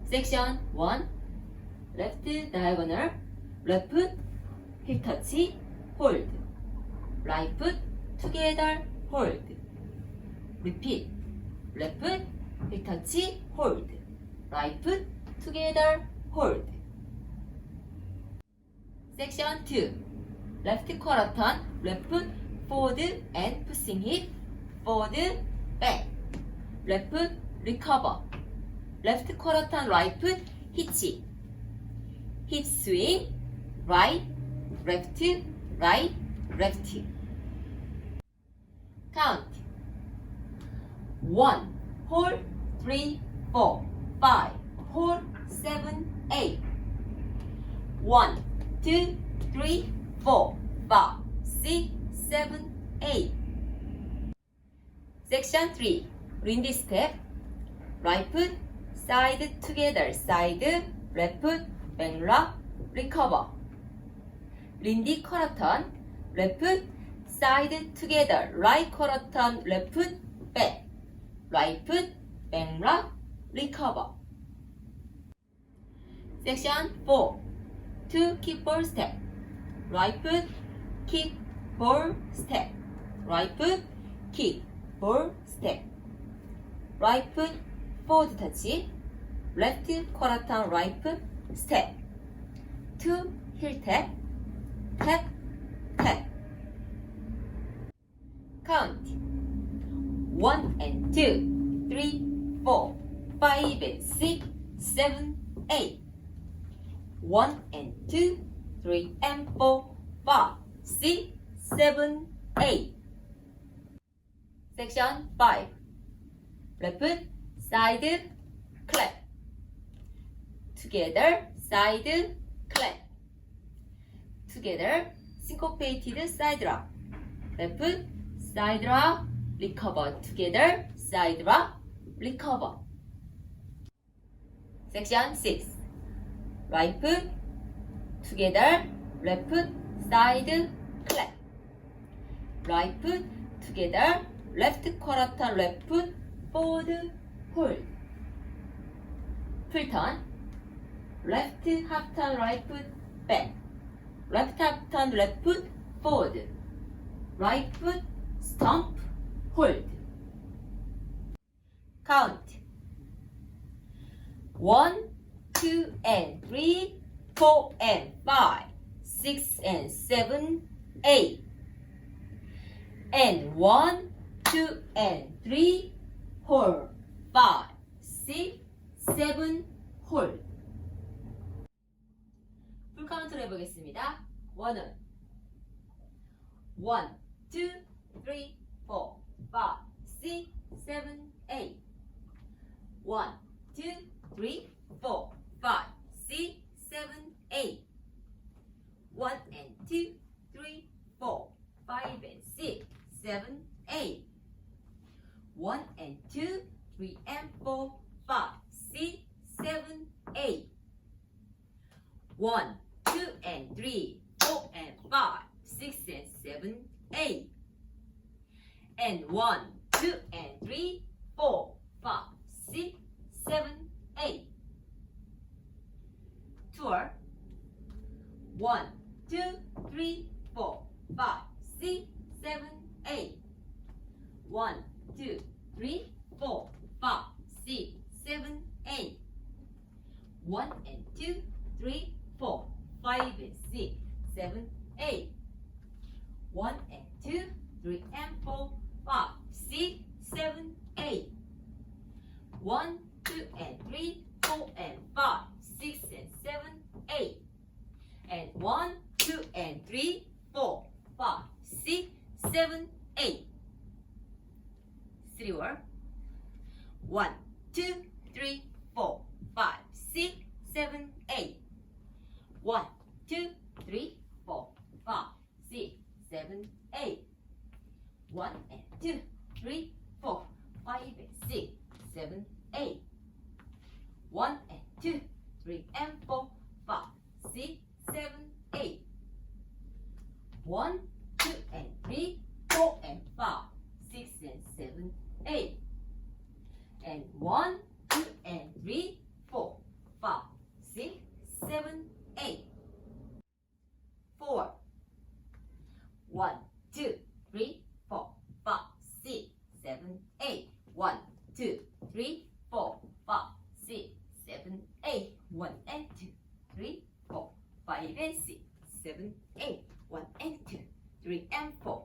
Section 1 Left diagonal, left foot, heel touch, hold. Right foot, together, hold. Repeat. Left foot, heel touch, hold. Right foot, together, hold. Section 2 Left quarter turn, left foot, forward and pushing hip, forward, back. Left foot, recover. Left quarter turn, right foot, hitch. Hip swing, right, left, right, left. Count. 1, hold, 3, 4, 5, hold, 7, 8. 1, 2, 3, 4, 5, 6, 7, 8. Section 3 Lindy step. Right foot, side together, side, left foot, back lock, recover. Lindy quarter turn, left foot, side together, right quarter turn, left foot, back. Right foot, back lock, recover. Section 4 2 kick ball step. Right foot, kick, ball, step. Right foot, kick, ball, step. Right foot, forward touch. Left quarter turn, right foot, step. 2 heel tap, tap, tap. Count. 1 and 2, 3, 4, 5 and 6, 7, 8. 1 and 2, 3 and 4, 5, 6, 7, 8. Section 5 Left foot, side, clap. Together, side, clap. Together, syncopated side rock. Left foot, side rock, recover. Together, side rock, recover. Section 6 Right foot, together, left foot, side, clap. Right foot, together, left quarter turn, left foot, forward, hold. Full turn, left half turn, right foot, back. Left half turn, left foot, forward. Right foot, stomp, hold. Count. 1, 2 and 3, 4 and 5, 6 and 7, 8. And 1, 2 and 3, hold. 5, 6, 7, hold. 풀 카운트를 해보겠습니다. 1은 1, 2, 3, 4, 5, 6, 7, 8. 1, 2, 3, 4, 5, 6, 7, 8. 1 and 2, 3, 4, 5 and 6, 7, 8. 1 and 2, 3 and 4, 5, 6, 7, 8. 1, 2 and 3, 4 and 5, 6 and 7, 8. And 1, 2 and 3, 4, 5, 6, 7, 8. Tour. 1, 2, 3, 4, 5, 6, 7, 8. 1, 2, 3, 4, 5, 6, 7, 8. 1 and 2, 3, 4, 5 and 6, 7, 8. 1 and 2, 3 and 4, 5, 6, 7, 8. 1, 2 and 3, 4 and 5, 6 and 7, 8. And 1, 2 and 3, 4, 5, 6, 7, 8. 3 word. 1, 2, 3, 4, 5, 6, 7, 8. 1, 2, 3, 4, 5, 6, 7, 8. 1 and 2, 3, 4, 5 and 6, 7, 8. 1 and 2, 3 and 4, 5, 6, 7, 8. 1, 2 and 3, 4 and 5, 2, 3, 4, 5, 6, 7, 8. 1, 2, 3, 4, 5, 6, 7, 8. 1 and 2, 3, 4, 5 and 6, 7, 8. 1 and 2, 3 and 4,